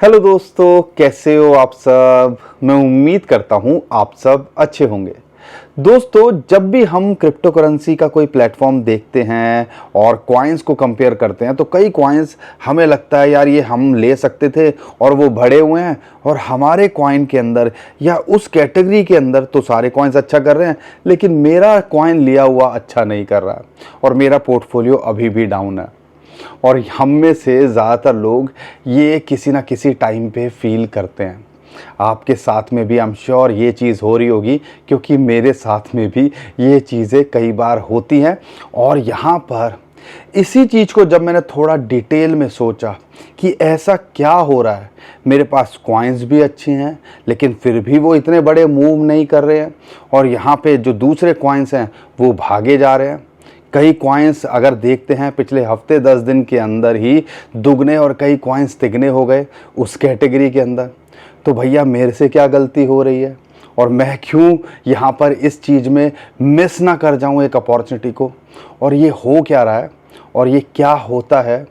Hello दोस्तों, कैसे हो आप सब। मैं उम्मीद करता हूं आप सब अच्छे होंगे। दोस्तों, जब भी हम क्रिप्टो करेंसी का कोई प्लेटफॉर्म देखते हैं और कॉइन्स को कंपेयर करते हैं तो कई कॉइन्स हमें लगता है यार ये हम ले सकते थे और वो बढ़े हुए हैं, और हमारे कॉइन के अंदर या उस कैटेगरी के अंदर तो सारे कॉइन्स अच्छा कर रहे हैं, लेकिन मेरा कॉइन लिया हुआ अच्छा नहीं कर रहा और मेरा पोर्टफोलियो अभी भी डाउन है। और हम में से ज़्यादातर लोग ये किसी ना किसी टाइम पे फील करते हैं। आपके साथ में भी आई एम श्योर ये चीज़ हो रही होगी, क्योंकि मेरे साथ में भी ये चीज़ें कई बार होती हैं। और यहाँ पर इसी चीज़ को जब मैंने थोड़ा डिटेल में सोचा कि ऐसा क्या हो रहा है, मेरे पास कॉइन्स भी अच्छे हैं लेकिन फिर भी वो इतने बड़े मूव नहीं कर रहे हैं, और यहाँ पे जो दूसरे कॉइन्स हैं वो भागे जा रहे हैं। कई कॉइन्स अगर देखते हैं पिछले हफ्ते 10 दिन के अंदर ही दुगने और कई कॉइन्स तिगने हो गए उस कैटेगरी के अंदर। तो भैया मेरे से क्या गलती हो रही है, और मैं क्यों यहाँ पर इस चीज़ में मिस ना कर जाऊँ एक अपॉर्चुनिटी को। और ये हो क्या रहा है और ये क्या होता है,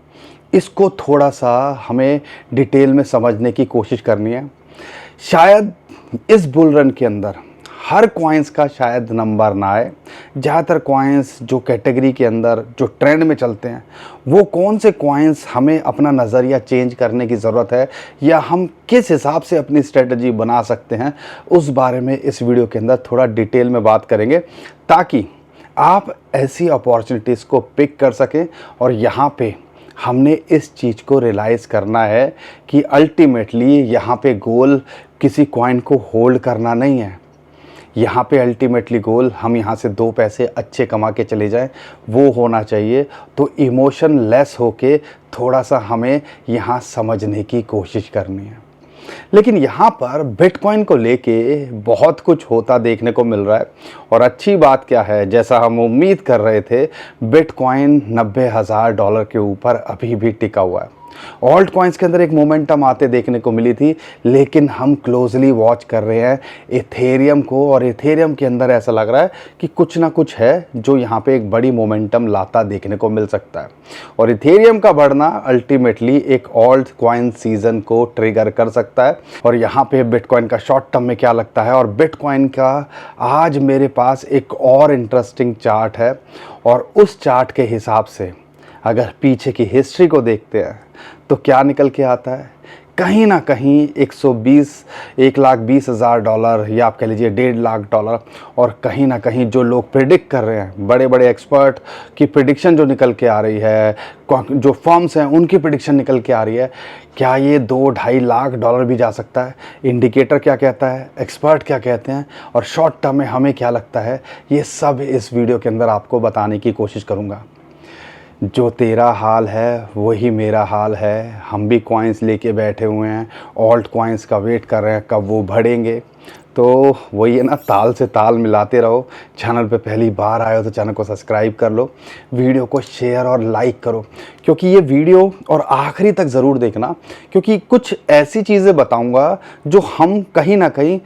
इसको थोड़ा सा हमें डिटेल में समझने की कोशिश करनी है। शायद इस बुल रन के अंदर हर कॉइन्स का शायद नंबर ना आए। ज़्यादातर कॉइन्स जो कैटेगरी के अंदर जो ट्रेंड में चलते हैं, वो कौन से कॉइन्स हमें अपना नज़रिया चेंज करने की ज़रूरत है या हम किस हिसाब से अपनी स्ट्रेटजी बना सकते हैं, उस बारे में इस वीडियो के अंदर थोड़ा डिटेल में बात करेंगे, ताकि आप ऐसी अपॉर्चुनिटीज़ को पिक कर सकें। और यहाँ पे हमने इस चीज़ को रियलाइज़ करना है कि अल्टीमेटली यहाँ पे गोल किसी कॉइन को होल्ड करना नहीं है। यहाँ पे अल्टीमेटली गोल हम यहाँ से 2 पैसे अच्छे कमा के चले जाएं, वो होना चाहिए। तो इमोशन लेस होके थोड़ा सा हमें यहाँ समझने की कोशिश करनी है। लेकिन यहाँ पर बिटकॉइन को लेके बहुत कुछ होता देखने को मिल रहा है, और अच्छी बात क्या है, जैसा हम उम्मीद कर रहे थे, बिटकॉइन $90,000 के ऊपर अभी भी टिका हुआ है। ऑल्ट कॉइन्स के अंदर एक मोमेंटम आते देखने को मिली थी, लेकिन हम क्लोजली वॉच कर रहे हैं इथेरियम को, और इथेरियम के अंदर ऐसा लग रहा है कि कुछ ना कुछ है जो यहाँ पे एक बड़ी मोमेंटम लाता देखने को मिल सकता है। और इथेरियम का बढ़ना अल्टीमेटली एक ऑल्ट कॉइन सीजन को ट्रिगर कर सकता है। और यहाँ पे बिटकॉइन का शॉर्ट टर्म में क्या लगता है, और बिटकॉइन का आज मेरे पास एक और इंटरेस्टिंग चार्ट है, और उस चार्ट के हिसाब से अगर पीछे की हिस्ट्री को देखते हैं तो क्या निकल के आता है, कहीं ना कहीं 1,20,000 या आप कह लीजिए $1.5 लाख, और कहीं ना कहीं जो लोग प्रिडिक्ट कर रहे हैं, बड़े बड़े एक्सपर्ट की प्रिडिक्शन जो निकल के आ रही है, जो फर्म्स हैं उनकी प्रिडिक्शन निकल के आ रही है, क्या ये $2-2.5 लाख भी जा सकता है। इंडिकेटर क्या कहता है, एक्सपर्ट क्या कहते हैं, और शॉर्ट टर्म में हमें क्या लगता है, ये सब इस वीडियो के अंदर आपको बताने की कोशिश करूँगा। जो तेरा हाल है वही मेरा हाल है। हम भी कॉइन्स लेके बैठे हुए हैं, ऑल्ट कॉइन्स का वेट कर रहे हैं कब वो बढ़ेंगे। तो वही है ना, ताल से ताल मिलाते रहो। चैनल पे पहली बार आए हो तो चैनल को सब्सक्राइब कर लो, वीडियो को शेयर और लाइक करो, क्योंकि ये वीडियो और आखिरी तक ज़रूर देखना, क्योंकि कुछ ऐसी चीज़ें बताऊंगा जो हम कहीं ना कहीं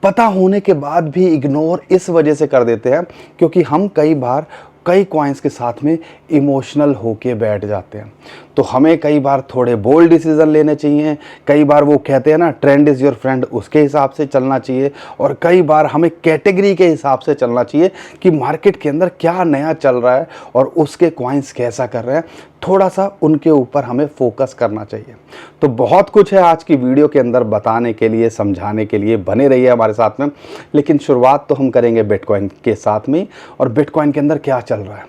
पता होने के बाद भी इग्नोर इस वजह से कर देते हैं, क्योंकि हम कई बार कई कॉइन्स के साथ में इमोशनल होके बैठ जाते हैं। तो हमें कई बार थोड़े बोल्ड डिसीजन लेने चाहिए, कई बार वो कहते हैं ना ट्रेंड इज़ योर फ्रेंड, उसके हिसाब से चलना चाहिए, और कई बार हमें कैटेगरी के हिसाब से चलना चाहिए कि मार्केट के अंदर क्या नया चल रहा है और उसके कॉइन्स कैसा कर रहे हैं, थोड़ा सा उनके ऊपर हमें फोकस करना चाहिए। तो बहुत कुछ है आज की वीडियो के अंदर बताने के लिए, समझाने के लिए, बने रहिए हमारे साथ में। लेकिन शुरुआत तो हम करेंगे बिटकॉइन के साथ में, और बिटकॉइन के अंदर क्या चल रहा है।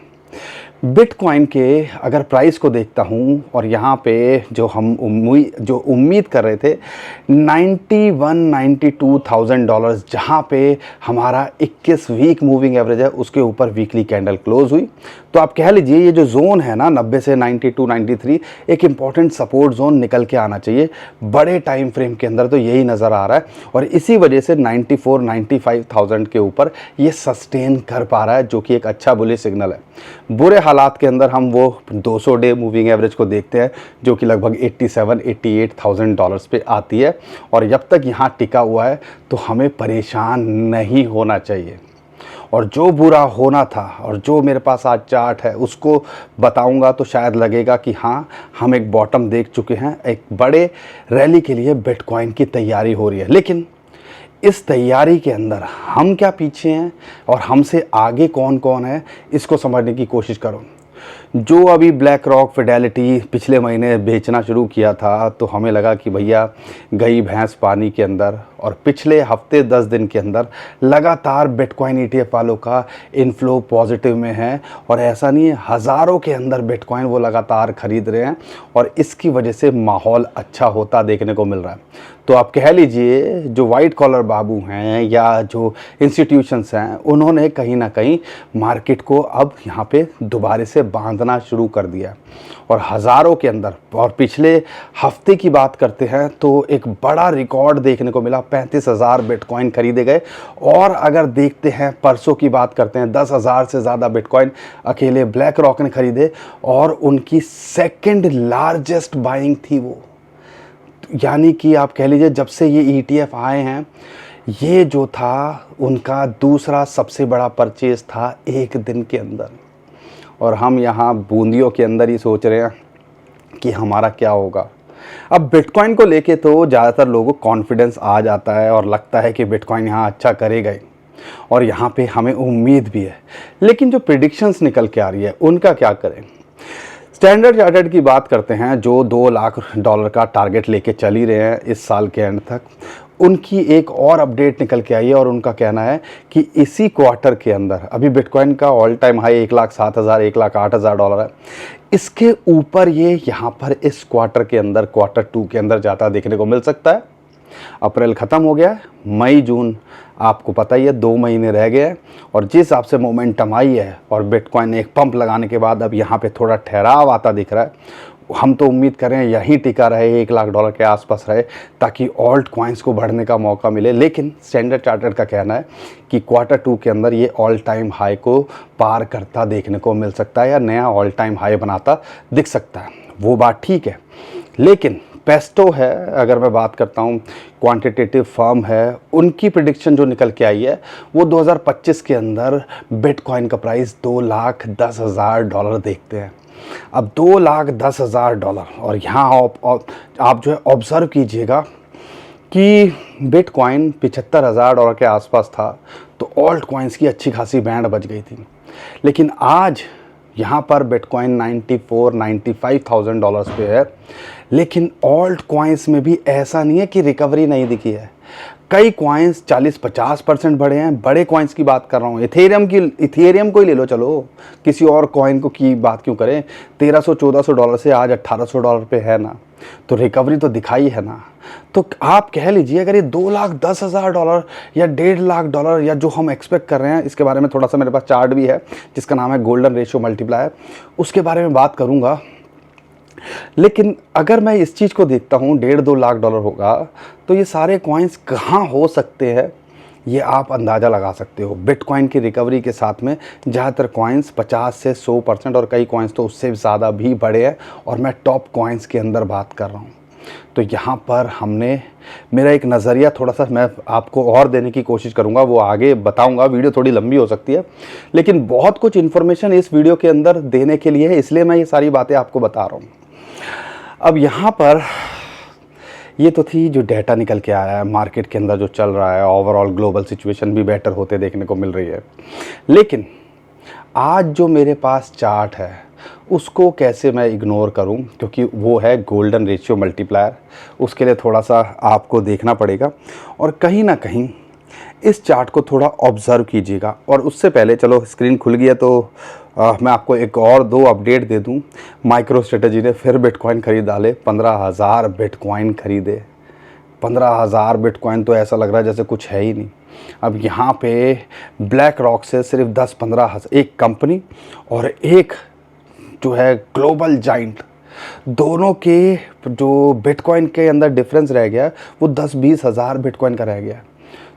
बिटकॉइन के अगर प्राइस को देखता हूँ, और यहाँ पे जो हम उम्मीद कर रहे थे $91,000-92,000, जहाँ पे हमारा 21 वीक मूविंग एवरेज है, उसके ऊपर वीकली कैंडल क्लोज हुई। तो आप कह लीजिए ये जो जोन है ना 90 से 92, 93, एक इम्पॉर्टेंट सपोर्ट जोन निकल के आना चाहिए बड़े टाइम फ्रेम के अंदर। तो यही नज़र आ रहा है, और इसी वजह से 94-95,000 के ऊपर ये सस्टेन कर पा रहा है, जो कि एक अच्छा बुलिश सिग्नल है। बुरे हालात के अंदर हम वो 200 डे मूविंग एवरेज को देखते हैं, जो कि लगभग $87,000-88,000 पे आती है, और जब तक यहाँ टिका हुआ है तो हमें परेशान नहीं होना चाहिए। और जो बुरा होना था और जो मेरे पास आज चार्ट है उसको बताऊंगा तो शायद लगेगा कि हाँ, हम एक बॉटम देख चुके हैं, एक बड़े रैली के लिए बिटकॉइन की तैयारी हो रही है। लेकिन इस तैयारी के अंदर हम क्या पीछे हैं और हमसे आगे कौन कौन है, इसको समझने की कोशिश करो। जो अभी ब्लैक रॉक, फिडेलिटी पिछले महीने बेचना शुरू किया था तो हमें लगा कि भैया गई भैंस पानी के अंदर, और पिछले हफ्ते 10 दिन के अंदर लगातार बिटकॉइन ETF वालों का इनफ्लो पॉजिटिव में है। और ऐसा नहीं है, हज़ारों के अंदर बिटकॉइन वो लगातार खरीद रहे हैं और इसकी वजह से माहौल अच्छा होता देखने को मिल रहा है। तो आप कह लीजिए जो वाइट कॉलर बाबू हैं या जो इंस्टीट्यूशंस हैं, उन्होंने कहीं ना कहीं मार्केट को अब यहाँ पे दोबारा से बांधना शुरू कर दिया और हज़ारों के अंदर। और पिछले हफ्ते की बात करते हैं तो एक बड़ा रिकॉर्ड देखने को मिला, 35,000 बिटकॉइन खरीदे गए। और अगर देखते हैं परसों की बात करते हैं, 10,000 से ज़्यादा बिटकॉइन अकेले ब्लैक रॉक ने खरीदे और उनकी सेकंड लार्जेस्ट बाइंग थी वो। यानी कि आप कह लीजिए जब से ये ETF आए हैं, ये जो था उनका दूसरा सबसे बड़ा परचेज था एक दिन के अंदर। और हम यहाँ बूंदियों के अंदर ही सोच रहे हैं कि हमारा क्या होगा। अब बिटकॉइन को लेके तो ज़्यादातर लोगों को कॉन्फिडेंस आ जाता है और लगता है कि बिटकॉइन यहाँ अच्छा करेगा ही, और यहाँ पे हमें उम्मीद भी है। लेकिन जो प्रिडिक्शंस निकल के आ रही है उनका क्या करें। स्टैंडर्ड चार्टर्ड की बात करते हैं, जो $2 लाख का टारगेट लेके चल ही रहे हैं इस साल के एंड तक। उनकी एक और अपडेट निकल के आई है और उनका कहना है कि इसी क्वार्टर के अंदर, अभी बिटकॉइन का ऑल टाइम हाई $1,07,000 $1,08,000 है, इसके ऊपर ये यहाँ पर इस क्वार्टर के अंदर, क्वार्टर 2 के अंदर जाता देखने को मिल सकता है। अप्रैल ख़त्म हो गया है, मई जून आपको पता ही है 2 महीने रह गए हैं, और जिस हिसाब से मोमेंटम आई है और बिटकॉइन ने एक पंप लगाने के बाद अब यहाँ पे थोड़ा ठहराव आता दिख रहा है। हम तो उम्मीद कर रहे हैं यहीं टिका रहे, $1 लाख के आसपास रहे, ताकि ऑल्ट कॉइन्स को बढ़ने का मौका मिले। लेकिन स्टैंडर्ड चार्टर्ड का कहना है कि क्वार्टर 2 के अंदर ये ऑल टाइम हाई को पार करता देखने को मिल सकता है या नया ऑल टाइम हाई बनाता दिख सकता है। वो बात ठीक है, लेकिन पेस्टो है, अगर मैं बात करता हूँ, क्वांटिटेटिव फर्म है, उनकी प्रिडिक्शन जो निकल के आई है वो 2025 के अंदर बिटकॉइन का प्राइस $2,10,000 देखते हैं। अब $2,10,000, और यहाँ आप जो है ऑब्ज़र्व कीजिएगा कि बिटकॉइन $75,000 के आसपास था तो ऑल्ट कॉइन्स की अच्छी खासी बैंड बच गई थी। लेकिन आज यहाँ पर बिटकॉइन $94,000-95,000 पे है। लेकिन ऑल्ट कॉइन्स में भी ऐसा नहीं है कि रिकवरी नहीं दिखी है। कई कॉइन्स 40-50% बढ़े हैं। बड़े कॉइन्स की बात कर रहा हूँ, इथेरियम को ही ले लो, चलो किसी और कॉइन को की बात क्यों करें। $1,300-1400 से आज $1,800 पे है ना, तो रिकवरी तो दिखाई है ना। तो आप कह लीजिए अगर ये $2,10,000 या $1,50,000 या जो हम एक्सपेक्ट कर रहे हैं, इसके बारे में थोड़ा सा मेरे पास चार्ट भी है जिसका नाम है गोल्डन रेशियो मल्टीप्लायर, उसके बारे में बात करूँगा। लेकिन अगर मैं इस चीज़ को देखता हूँ $1.5-2 लाख होगा तो ये सारे कॉइन्स कहाँ हो सकते हैं, ये आप अंदाज़ा लगा सकते हो। बिटकॉइन की रिकवरी के साथ में ज़्यादातर कॉइन्स 50 से 100% और कई कॉइन्स तो उससे ज़्यादा भी बढ़े हैं, और मैं टॉप कॉइन्स के अंदर बात कर रहा हूँ। तो यहाँ पर हमने, मेरा एक नज़रिया थोड़ा सा मैं आपको और देने की कोशिश करूँगा, वो आगे बताऊँगा, वीडियो थोड़ी लंबी हो सकती है, लेकिन बहुत कुछ इन्फॉर्मेशन इस वीडियो के अंदर देने के लिए है, इसलिए मैं ये सारी बातें आपको बता रहा हूँ। अब यहाँ पर ये तो थी जो डेटा निकल के आया है, मार्केट के अंदर जो चल रहा है, ओवरऑल ग्लोबल सिचुएशन भी बेटर होते देखने को मिल रही है। लेकिन आज जो मेरे पास चार्ट है उसको कैसे मैं इग्नोर करूं, क्योंकि वो है गोल्डन रेशियो मल्टीप्लायर, उसके लिए थोड़ा सा आपको देखना पड़ेगा और कहीं ना कहीं इस चार्ट को थोड़ा ऑब्ज़र्व कीजिएगा। और उससे पहले चलो स्क्रीन खुल गया तो मैं आपको एक और 2 अपडेट दे दूं। माइक्रो स्ट्रेटजी ने फिर बिटकॉइन खरीद डाले, 15,000 बिटकॉइन खरीदे। 15,000 बिटकॉइन तो ऐसा लग रहा है जैसे कुछ है ही नहीं। अब यहाँ पे ब्लैक रॉक से सिर्फ 10-15 हज़ार, एक कंपनी और एक जो है ग्लोबल जाइंट, दोनों के जो बिटकॉइन के अंदर डिफरेंस रह गया वो 10-20 हज़ार बिटकॉइन का रह गया।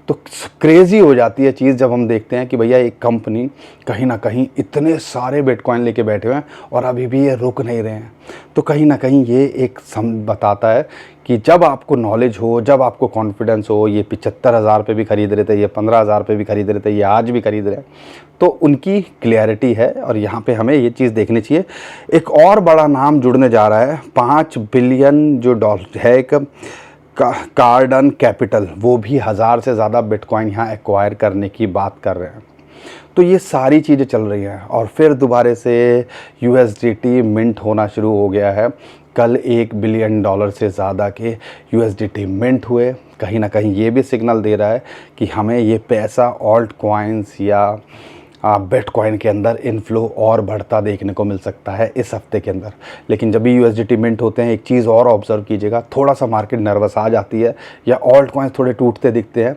तो क्रेज़ी हो जाती है चीज़ जब हम देखते हैं कि भैया एक कंपनी कहीं ना कहीं इतने सारे बिटकॉइन लेके बैठे हुए हैं और अभी भी ये रुक नहीं रहे हैं। तो कहीं ना कहीं ये एक बताता है कि जब आपको नॉलेज हो, जब आपको कॉन्फिडेंस हो, ये 75,000 पे भी खरीद रहे थे, ये 15,000 पे भी खरीद रहे थे, ये आज भी खरीद रहे हैं, तो उनकी क्लैरिटी है और यहाँ पे हमें ये चीज़ देखनी चाहिए। एक और बड़ा नाम जुड़ने जा रहा है, 5 बिलियन जो डॉलर है एक कार्डन कैपिटल, वो भी 1000 से ज़्यादा बिटकॉइन यहाँ एक्वायर करने की बात कर रहे हैं। तो ये सारी चीज़ें चल रही हैं और फिर दोबारा से USDT मिंट होना शुरू हो गया है। कल $1 बिलियन से ज़्यादा के USDT मिंट हुए। कहीं ना कहीं ये भी सिग्नल दे रहा है कि हमें ये पैसा ऑल्ट कॉइन्स या बिटकॉइन के अंदर इनफ्लो और बढ़ता देखने को मिल सकता है इस हफ्ते के अंदर। लेकिन जब भी USDT मिंट होते हैं, एक चीज़ और ऑब्जर्व कीजिएगा, थोड़ा सा मार्केट नर्वस आ जाती है या ऑल्ट कॉइन्स थोड़े टूटते दिखते हैं।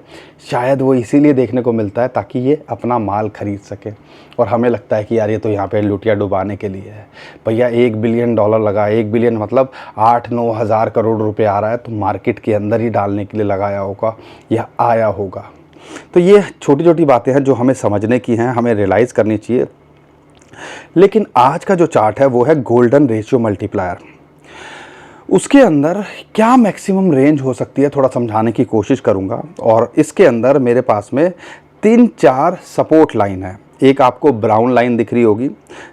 शायद वो इसीलिए देखने को मिलता है ताकि ये अपना माल खरीद सके और हमें लगता है कि यार ये तो यहाँ पे लुटिया डुबाने के लिए है। भैया $1 बिलियन लगा, 1 बिलियन मतलब 8-9 हज़ार करोड़ रुपए आ रहा है, तो मार्केट के अंदर ही डालने के लिए लगाया होगा या आया होगा। तो ये छोटी छोटी बातें हैं जो हमें समझने की हैं, हमें रियलाइज़ करनी चाहिए। लेकिन आज का जो चार्ट है वो है गोल्डन रेशियो मल्टीप्लायर। उसके अंदर क्या मैक्सिमम रेंज हो सकती है थोड़ा समझाने की कोशिश करूंगा। और इसके अंदर मेरे पास में 3-4 सपोर्ट लाइन है। एक आपको ब्राउन लाइन दिख रही होगी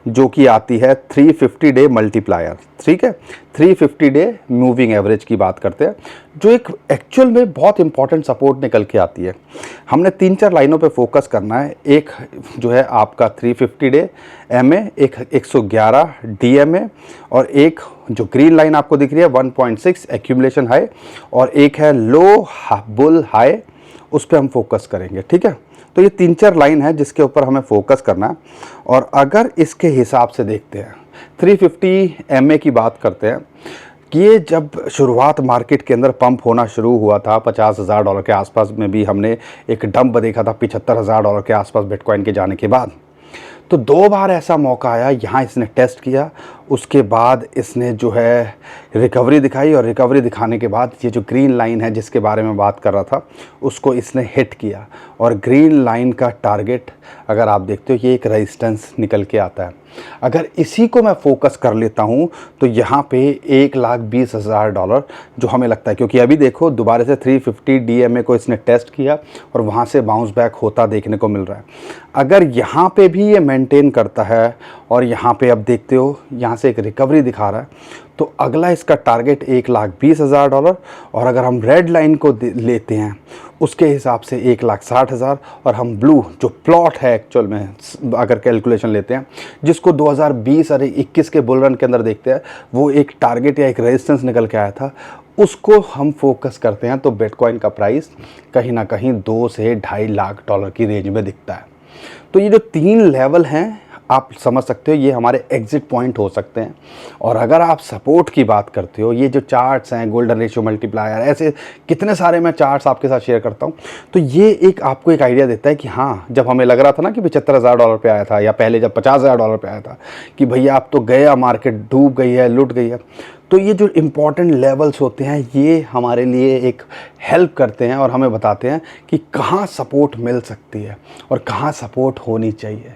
जो कि आती है 350 डे मल्टीप्लायर, ठीक है, 350 डे मूविंग एवरेज की बात करते हैं, जो एक एक्चुअल में बहुत इंपॉर्टेंट सपोर्ट निकल के आती है। हमने 3-4 लाइनों पे फोकस करना है। एक जो है आपका 350 डे MA, एक 111 DMA और एक जो ग्रीन लाइन आपको दिख रही है 1.6 एक्यूमुलेशन हाई और एक है लो बुल हाई, उस पर हम फोकस करेंगे, ठीक है। तो ये 3-4 लाइन है जिसके ऊपर हमें फोकस करना है। और अगर इसके हिसाब से देखते हैं 350 MA की बात करते हैं कि ये जब शुरुआत मार्केट के अंदर पंप होना शुरू हुआ था $50,000 के आसपास में भी हमने एक डंप देखा था $75,000 के आसपास बिटकॉइन के जाने के बाद। तो 2 बार ऐसा मौका आया, यहाँ इसने टेस्ट किया, उसके बाद इसने जो है रिकवरी दिखाई और रिकवरी दिखाने के बाद ये जो ग्रीन लाइन है जिसके बारे में बात कर रहा था उसको इसने हिट किया। और ग्रीन लाइन का टारगेट अगर आप देखते हो ये एक रेजिस्टेंस निकल के आता है। अगर इसी को मैं फोकस कर लेता हूँ तो यहाँ पे $1,20,000 जो हमें लगता है, क्योंकि अभी देखो दोबारा से 350 DMA को इसने टेस्ट किया और वहाँ से बाउंस बैक होता देखने को मिल रहा है। अगर यहाँ पे भी ये मेंटेन करता है और यहाँ पे अब देखते हो यहाँ से एक रिकवरी दिखा रहा है, तो अगला इसका टारगेट $1,20,000 और अगर हम रेड लाइन को लेते हैं उसके हिसाब से 1,60,000 और हम ब्लू जो प्लॉट है एक्चुअल में अगर कैलकुलेशन लेते हैं जिसको 2020 और 21 के बुल रन के अंदर देखते हैं, वो एक टारगेट या एक रेजिस्टेंस निकल के आया था, उसको हम फोकस करते हैं तो बिटकॉइन का प्राइस कहीं ना कहीं 2 से $2.5 लाख की रेंज में दिखता है। तो ये जो 3 लेवल हैं आप समझ सकते हो ये हमारे एग्जिट पॉइंट हो सकते हैं। और अगर आप सपोर्ट की बात करते हो, ये जो चार्ट्स हैं गोल्डन रेशियो मल्टीप्लायर, ऐसे कितने सारे मैं चार्ट्स आपके साथ शेयर करता हूँ, तो ये एक आपको एक आइडिया देता है कि हाँ, जब हमें लग रहा था ना कि $75,000 पे आया था या पहले जब $50,000 पे आया था कि भैया आप तो गया, मार्केट डूब गई है, लुट गई है, तो ये जो इम्पॉर्टेंट लेवल्स होते हैं ये हमारे लिए एक हेल्प करते हैं और हमें बताते हैं कि कहाँ सपोर्ट मिल सकती है और कहाँ सपोर्ट होनी चाहिए।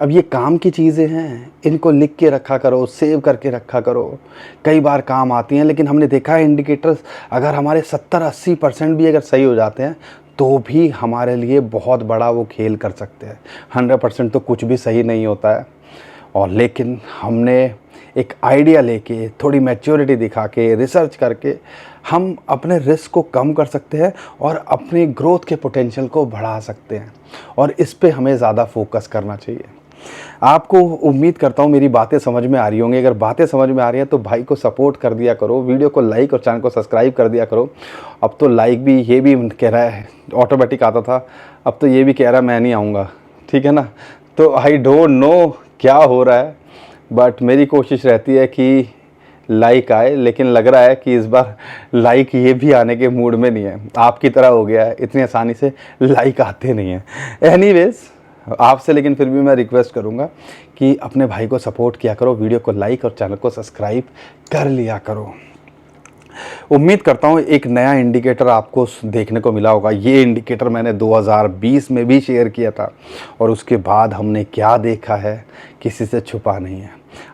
अब ये काम की चीज़ें हैं, इनको लिख के रखा करो, सेव करके रखा करो, कई बार काम आती हैं। लेकिन हमने देखा है इंडिकेटर्स अगर हमारे 70-80% भी अगर सही हो जाते हैं तो भी हमारे लिए बहुत बड़ा वो खेल कर सकते हैं। 100% तो कुछ भी सही नहीं होता है। और लेकिन हमने एक आइडिया लेके, थोड़ी मैच्योरिटी दिखा के, रिसर्च करके हम अपने रिस्क को कम कर सकते हैं और अपनी ग्रोथ के पोटेंशियल को बढ़ा सकते हैं। और इस पे हमें ज़्यादा फोकस करना चाहिए। आपको उम्मीद करता हूँ मेरी बातें समझ में आ रही होंगी। अगर बातें समझ में आ रही हैं तो भाई को सपोर्ट कर दिया करो, वीडियो को लाइक और चैनल को सब्सक्राइब कर दिया करो। अब तो लाइक भी ये भी कह रहा है, ऑटोमेटिक आता था, अब तो ये भी कह रहा है मैं नहीं आऊँगा, ठीक है ना। तो आई डोंट नो क्या हो रहा है, बट मेरी कोशिश रहती है कि लाइक आए, लेकिन लग रहा है कि इस बार लाइक ये भी आने के मूड में नहीं है, आपकी तरह हो गया है, इतनी आसानी से लाइक आते नहीं हैं। एनीवेज आपसे लेकिन फिर भी मैं रिक्वेस्ट करूंगा कि अपने भाई को सपोर्ट किया करो, वीडियो को लाइक और चैनल को सब्सक्राइब कर लिया करो। उम्मीद करता हूँ एक नया इंडिकेटर आपको देखने को मिला होगा। ये इंडिकेटर मैंने 2020 में भी शेयर किया था और उसके बाद हमने क्या देखा है किसी से छुपा नहीं है।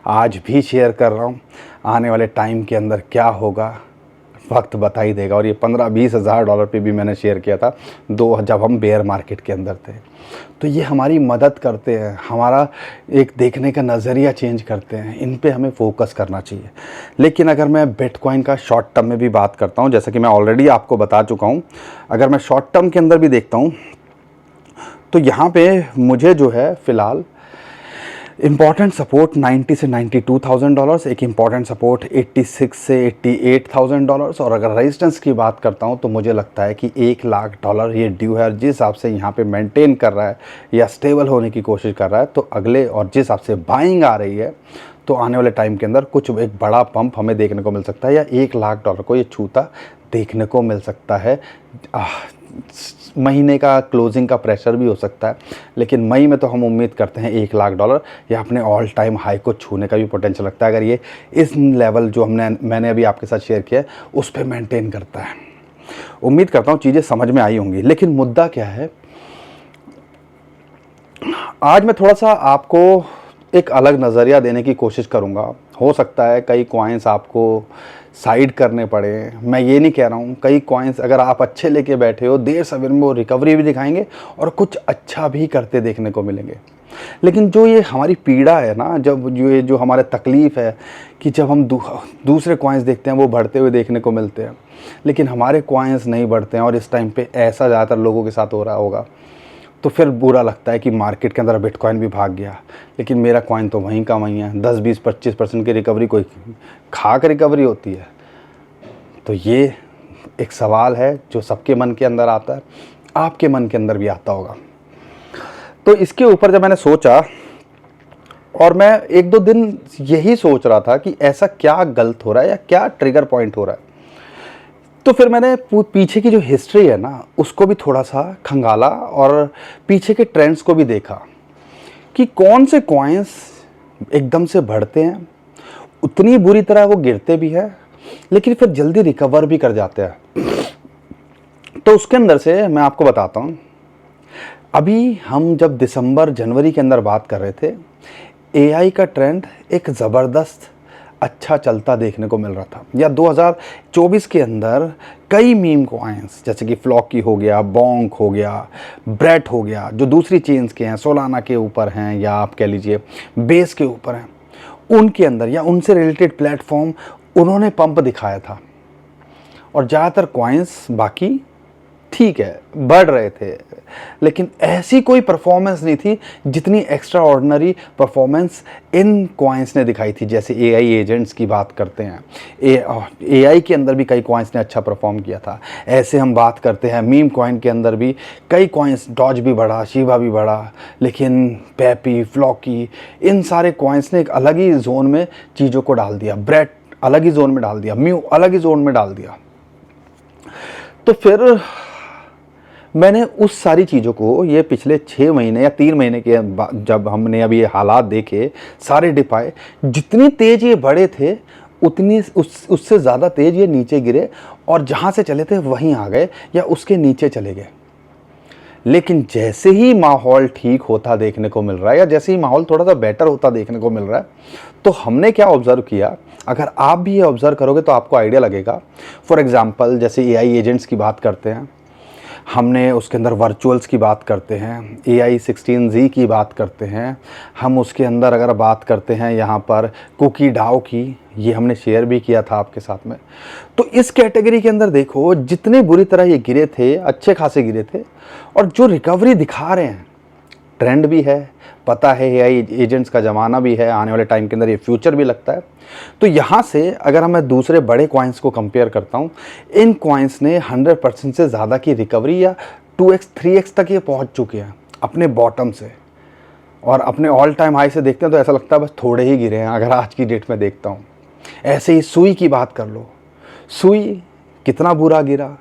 आज भी शेयर कर रहा हूँ, आने वाले टाइम के अंदर क्या होगा वक्त बता ही देगा। और ये 15-20 हज़ार डॉलर पे भी मैंने शेयर किया था जब हम बेयर मार्केट के अंदर थे। तो ये हमारी मदद करते हैं, हमारा एक देखने का नज़रिया चेंज करते हैं, इन पे हमें फोकस करना चाहिए। लेकिन अगर मैं बिटकॉइन का शॉर्ट टर्म में भी बात करता हूँ, जैसा कि मैं ऑलरेडी आपको बता चुका हूँ, अगर मैं शॉर्ट टर्म के अंदर भी देखता हूँ तो यहाँ पे मुझे जो है फ़िलहाल इम्पॉर्टेंट सपोर्ट 90 से $92,000, एक इम्पॉर्टेंट सपोर्ट 86 से $88,000। और अगर रेजिस्टेंस की बात करता हूँ तो मुझे लगता है कि $1,00,000 ये ड्यू है। जिस हिसाब से यहाँ पे मेंटेन कर रहा है या स्टेबल होने की कोशिश कर रहा है, तो अगले और जिस हिसाब से बाइंग आ रही है, तो आने वाले टाइम के अंदर कुछ एक बड़ा पंप हमें देखने को मिल सकता है या $1,00,000 को ये छूता देखने को मिल सकता है। महीने का क्लोजिंग का प्रेशर भी हो सकता है, लेकिन मई में तो हम उम्मीद करते हैं $1,00,000 या अपने ऑल टाइम हाई को छूने का भी पोटेंशियल लगता है, अगर ये इस लेवल जो मैंने अभी आपके साथ शेयर किया है उस पर मेंटेन करता है। उम्मीद करता हूँ चीज़ें समझ में आई होंगी। लेकिन मुद्दा क्या है, आज मैं थोड़ा सा आपको एक अलग नज़रिया देने की कोशिश करूँगा। हो सकता है कई कॉइन्स आपको साइड करने पड़े, मैं ये नहीं कह रहा हूँ। कई कॉइन्स अगर आप अच्छे लेके बैठे हो, देर सवेर में वो रिकवरी भी दिखाएंगे और कुछ अच्छा भी करते देखने को मिलेंगे। लेकिन जो ये हमारी पीड़ा है ना, जब जो हमारे तकलीफ़ है कि जब हम दूसरे कॉइन्स देखते हैं वो बढ़ते हुए देखने को मिलते हैं, लेकिन हमारे कॉइन्स नहीं बढ़ते हैं, और इस टाइम पे ऐसा ज़्यादातर लोगों के साथ हो रहा होगा, तो फिर बुरा लगता है कि मार्केट के अंदर बिटकॉइन भी भाग गया, लेकिन मेरा कॉइन तो वहीं का वहीं है। 10, 20, 25% की रिकवरी कोई खाक रिकवरी होती है। तो ये एक सवाल है जो सबके मन के अंदर आता है, आपके मन के अंदर भी आता होगा। तो इसके ऊपर जब मैंने सोचा, और मैं 1-2 दिन यही सोच रहा था कि ऐसा क्या गलत हो रहा है या क्या ट्रिगर पॉइंट हो रहा है, तो फिर मैंने पीछे की जो हिस्ट्री है ना उसको भी थोड़ा सा खंगाला और पीछे के ट्रेंड्स को भी देखा कि कौन से कॉइन्स एकदम से बढ़ते हैं, उतनी बुरी तरह वो गिरते भी है, लेकिन फिर जल्दी रिकवर भी कर जाते हैं। तो उसके अंदर से मैं आपको बताता हूँ। अभी हम जब दिसंबर जनवरी के अंदर बात कर रहे थे, एआई का ट्रेंड एक ज़बरदस्त अच्छा चलता देखने को मिल रहा था। या 2024 के अंदर कई मीम कॉइन्स जैसे कि फ्लॉकी हो गया, बोंक हो गया, ब्रेट हो गया, जो दूसरी चेन्स के हैं, सोलाना के ऊपर हैं या आप कह लीजिए बेस के ऊपर हैं, उनके अंदर या उनसे रिलेटेड प्लेटफॉर्म उन्होंने पंप दिखाया था। और ज़्यादातर कॉइन्स बाकी ठीक है बढ़ रहे थे, लेकिन ऐसी कोई परफॉर्मेंस नहीं थी जितनी extra ordinary performance in coins ने दिखाई थी। जैसे एआई एजेंट्स की बात करते हैं, एआई के अंदर भी कई कॉइन्स ने अच्छा परफॉर्म किया था। ऐसे हम बात करते हैं मीम कॉइन के अंदर भी कई कॉइन्स, डॉज भी बढ़ा, शिबा भी बढ़ा, लेकिन पेपी, फ्लॉकी, इन सारे कॉइन्स ने एक अलग ही जोन में चीज़ों को डाल दिया। ब्रेड अलग ही जोन में डाल दिया, म्यू अलग ही जोन में डाल दिया। तो फिर मैंने उस सारी चीज़ों को ये पिछले 6 महीने या 3 महीने के जब हमने अभी ये हालात देखे, सारे डिप आए, जितनी तेज़ ये बढ़े थे उतनी उससे ज़्यादा तेज़ ये नीचे गिरे, और जहाँ से चले थे वहीं आ गए या उसके नीचे चले गए। लेकिन जैसे ही माहौल ठीक होता देखने को मिल रहा है या जैसे ही माहौल थोड़ा सा बेटर होता देखने को मिल रहा है, तो हमने क्या ऑब्ज़र्व किया, अगर आप भी ये ऑब्ज़र्व करोगे तो आपको आइडिया लगेगा। फॉर एग्ज़ाम्पल जैसे एआई एजेंट्स की बात करते हैं, हमने उसके अंदर वर्चुअल्स की बात करते हैं, AI16Z की बात करते हैं, हम उसके अंदर अगर बात करते हैं यहाँ पर कुकी डाओ की, ये हमने शेयर भी किया था आपके साथ में। तो इस कैटेगरी के अंदर देखो जितने बुरी तरह ये गिरे थे, अच्छे खासे गिरे थे, और जो रिकवरी दिखा रहे हैं, ट्रेंड भी है, पता है एआई एजेंट्स का ज़माना भी है, आने वाले टाइम के अंदर ये फ्यूचर भी लगता है। तो यहाँ से अगर मैं दूसरे बड़े कॉइन्स को कंपेयर करता हूँ, इन कॉइन्स ने 100% से ज़्यादा की रिकवरी या 2x 3x तक ये पहुँच चुके हैं अपने बॉटम से, और अपने ऑल टाइम हाई से देखते हैं तो ऐसा लगता है बस थोड़े ही गिरे हैं अगर आज की डेट में देखता हूँ। ऐसे ही सुई की बात कर लो, सुई कितना बुरा गिरा,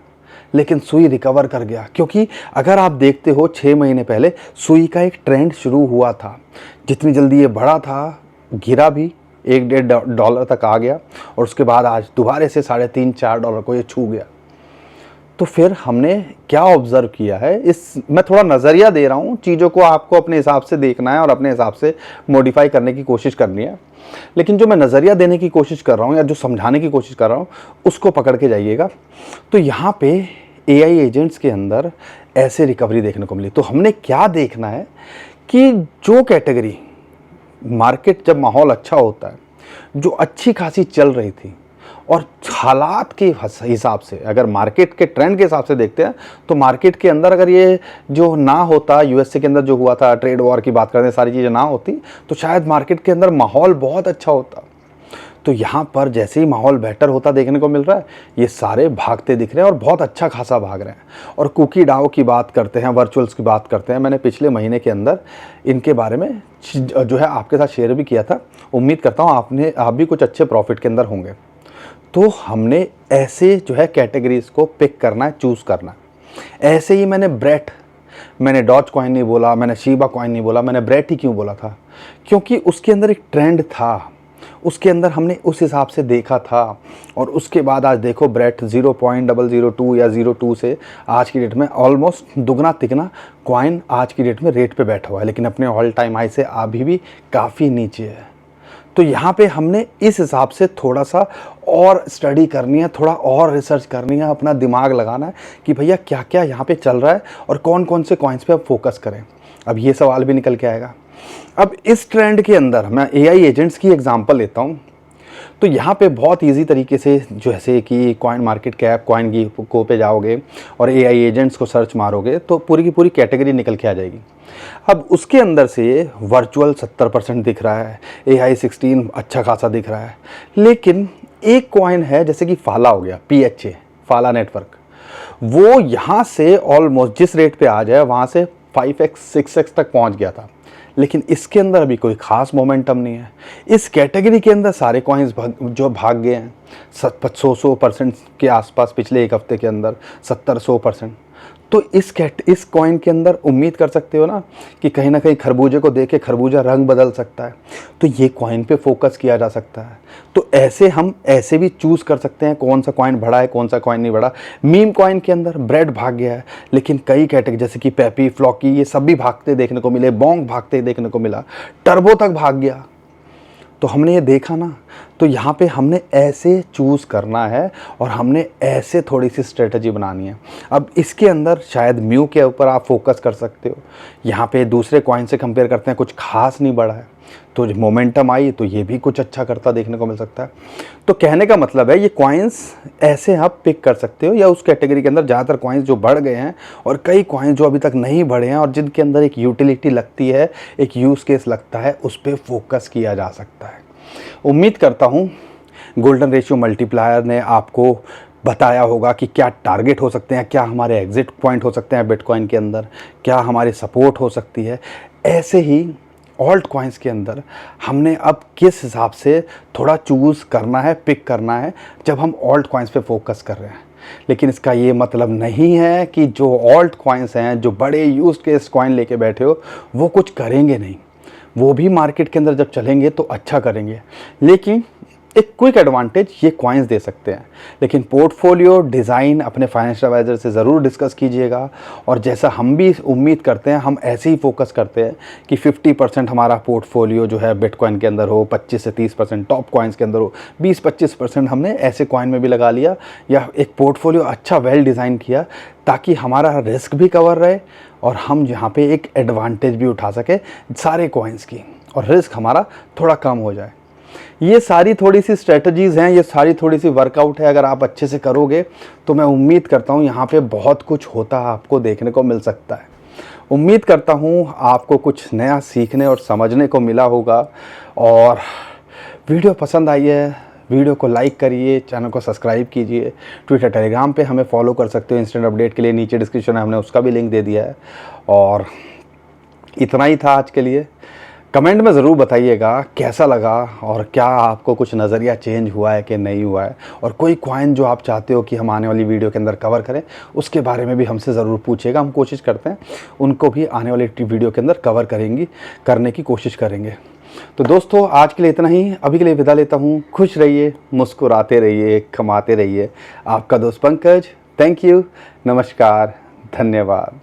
लेकिन सुई रिकवर कर गया। क्योंकि अगर आप देखते हो 6 महीने पहले सुई का एक ट्रेंड शुरू हुआ था, जितनी जल्दी ये बढ़ा था गिरा भी $1-1.5 तक आ गया और उसके बाद आज दोबारा से $3.5-4 को ये छू गया। तो फिर हमने क्या ऑब्ज़र्व किया है, मैं थोड़ा नज़रिया दे रहा हूँ, चीज़ों को आपको अपने हिसाब से देखना है और अपने हिसाब से मॉडिफाई करने की कोशिश करनी है। लेकिन जो मैं नज़रिया देने की कोशिश कर रहा हूँ या जो समझाने की कोशिश कर रहा हूँ उसको पकड़ के जाइएगा। तो यहाँ पे AI एजेंट्स के अंदर ऐसे रिकवरी देखने को मिली। तो हमने क्या देखना है कि जो कैटेगरी मार्केट जब माहौल अच्छा होता है, जो अच्छी खासी चल रही थी और हालात के हिसाब से, अगर मार्केट के ट्रेंड के हिसाब से देखते हैं तो मार्केट के अंदर अगर ये जो ना होता, यूएसए के अंदर जो हुआ था, ट्रेड वॉर की बात करते हैं, सारी चीज़ें ना होती तो शायद मार्केट के अंदर माहौल बहुत अच्छा होता। तो यहाँ पर जैसे ही माहौल बेहतर होता देखने को मिल रहा है, ये सारे भागते दिख रहे हैं और बहुत अच्छा खासा भाग रहे हैं। और कुकी डाओ की बात करते हैं, वर्चुअल्स की बात करते हैं, मैंने पिछले महीने के अंदर इनके बारे में जो है आपके साथ शेयर भी किया था। उम्मीद करता हूँ आप भी कुछ अच्छे प्रॉफिट के अंदर होंगे। तो हमने ऐसे जो है कैटेगरीज को पिक करना है, चूज़ करना है। ऐसे ही मैंने डॉज कॉइन नहीं बोला, मैंने शीबा कॉइन नहीं बोला, मैंने ब्रेट ही क्यों बोला था? क्योंकि उसके अंदर एक ट्रेंड था, उसके अंदर हमने उस हिसाब से देखा था। और उसके बाद आज देखो ब्रेट 0.002 या 0.2 से आज की डेट में ऑलमोस्ट दुगना तिगना कॉइन आज की डेट में रेट पे बैठा हुआ है, लेकिन अपने ऑल टाइम हाई से अभी भी काफ़ी नीचे है। तो यहाँ पे हमने इस हिसाब से थोड़ा सा और स्टडी करनी है, थोड़ा और रिसर्च करनी है, अपना दिमाग लगाना है कि भैया क्या क्या यहाँ पे चल रहा है और कौन कौन से कॉइन्स पे अब फोकस करें। अब ये सवाल भी निकल के आएगा। अब इस ट्रेंड के अंदर मैं AI एजेंट्स की एग्जांपल लेता हूँ। तो यहाँ पे बहुत इजी तरीके से, जैसे कि कॉइन मार्केट कैप, कॉइन गीको पे जाओगे और AI एजेंट्स को सर्च मारोगे तो पूरी की पूरी कैटेगरी निकल के आ जाएगी। अब उसके अंदर से वर्चुअल 70% दिख रहा है, AI 16 अच्छा खासा दिख रहा है, लेकिन एक कॉइन है जैसे कि फाला हो गया, PHA फाला नेटवर्क, वो यहाँ से ऑलमोस्ट जिस रेट पे आ जाए वहाँ से 5x 6x तक पहुँच गया था, लेकिन इसके अंदर अभी कोई खास मोमेंटम नहीं है। इस कैटेगरी के अंदर सारे कॉइन्स जो भाग गए हैं 100% के आसपास पिछले एक हफ्ते के अंदर, 70-100%। तो इस कॉइन के अंदर उम्मीद कर सकते हो ना कि कहीं ना कहीं खरबूजे को देख के खरबूजा रंग बदल सकता है, तो ये कॉइन पे फोकस किया जा सकता है। तो ऐसे हम ऐसे भी चूज़ कर सकते हैं कौन सा कॉइन बढ़ा है, कौन सा कॉइन नहीं बढ़ा। मीम कॉइन के अंदर ब्रेड भाग गया है, लेकिन कई कैटेगरी जैसे कि पेपी, फ्लॉकी, ये सब भी भागते देखने को मिले, बोंग भागते देखने को मिला, टर्बो तक भाग गया। तो हमने ये देखा ना, तो यहाँ पे हमने ऐसे चूज़ करना है और हमने ऐसे थोड़ी सी स्ट्रेटजी बनानी है। अब इसके अंदर शायद म्यू के ऊपर आप फोकस कर सकते हो। यहाँ पे दूसरे कॉइन से कंपेयर करते हैं, कुछ खास नहीं बढ़ा है, तो मोमेंटम आई तो ये भी कुछ अच्छा करता देखने को मिल सकता है। तो कहने का मतलब है ये कॉइन्स ऐसे आप पिक कर सकते हो, या उस कैटेगरी के अंदर ज़्यादातर कॉइन्स जो बढ़ गए हैं और कई कॉइन्स जो अभी तक नहीं बढ़े हैं और जिनके अंदर एक यूटिलिटी लगती है, एक यूज़ केस लगता है, उस पर फोकस किया जा सकता है। उम्मीद करता हूँ गोल्डन रेशियो मल्टीप्लायर ने आपको बताया होगा कि क्या टारगेट हो सकते हैं, क्या हमारे एग्जिट पॉइंट हो सकते हैं बिटकॉइन के अंदर, क्या हमारी सपोर्ट हो सकती है। ऐसे ही ऑल्ट कॉइन्स के अंदर हमने अब किस हिसाब से थोड़ा चूज़ करना है, पिक करना है जब हम ऑल्ट कॉइन्स पे फोकस कर रहे हैं। लेकिन इसका ये मतलब नहीं है कि जो ऑल्ट कॉइन्स हैं, जो बड़े यूज केस कॉइन लेके बैठे हो, वो कुछ करेंगे नहीं। वो भी मार्केट के अंदर जब चलेंगे तो अच्छा करेंगे, लेकिन एक क्विक एडवांटेज ये कॉइन्स दे सकते हैं। लेकिन पोर्टफोलियो डिज़ाइन अपने फाइनेंशियल एडवाइज़र से ज़रूर डिस्कस कीजिएगा। और जैसा हम भी उम्मीद करते हैं, हम ऐसे ही फोकस करते हैं कि 50% हमारा पोर्टफोलियो जो है बिटकॉइन के अंदर हो, 25 से 30% टॉप कॉइन्स के अंदर हो, 20-25% हमने ऐसे कॉइन में भी लगा लिया, या एक पोर्टफोलियो अच्छा वेल डिज़ाइन किया ताकि हमारा रिस्क भी कवर रहे और हम यहाँ पे एक एडवांटेज भी उठा सके सारे कॉइन्स की, और रिस्क हमारा थोड़ा कम हो जाए। ये सारी थोड़ी सी स्ट्रेटजीज़ हैं, ये सारी थोड़ी सी वर्कआउट है। अगर आप अच्छे से करोगे तो मैं उम्मीद करता हूँ यहाँ पे बहुत कुछ होता आपको देखने को मिल सकता है। उम्मीद करता हूँ आपको कुछ नया सीखने और समझने को मिला होगा। और वीडियो पसंद आई है, वीडियो को लाइक करिए, चैनल को सब्सक्राइब कीजिए। ट्विटर टेलीग्राम पे हमें फॉलो कर सकते हो इंस्टेंट अपडेट के लिए, नीचे डिस्क्रिप्शन में हमने उसका भी लिंक दे दिया है। और इतना ही था आज के लिए। कमेंट में ज़रूर बताइएगा कैसा लगा और क्या आपको कुछ नज़रिया चेंज हुआ है कि नहीं हुआ है, और कोई कॉइन जो आप चाहते हो कि हम आने वाली वीडियो के अंदर कवर करें उसके बारे में भी हमसे ज़रूर पूछिएगा। हम कोशिश करते हैं उनको भी आने वाली वीडियो के अंदर कवर करने की कोशिश करेंगे। तो दोस्तों आज के लिए इतना ही, अभी के लिए विदा लेता हूँ। खुश रहिए, मुस्कुराते रहिए, कमाते रहिए। आपका दोस्त पंकज। थैंक यू, नमस्कार, धन्यवाद।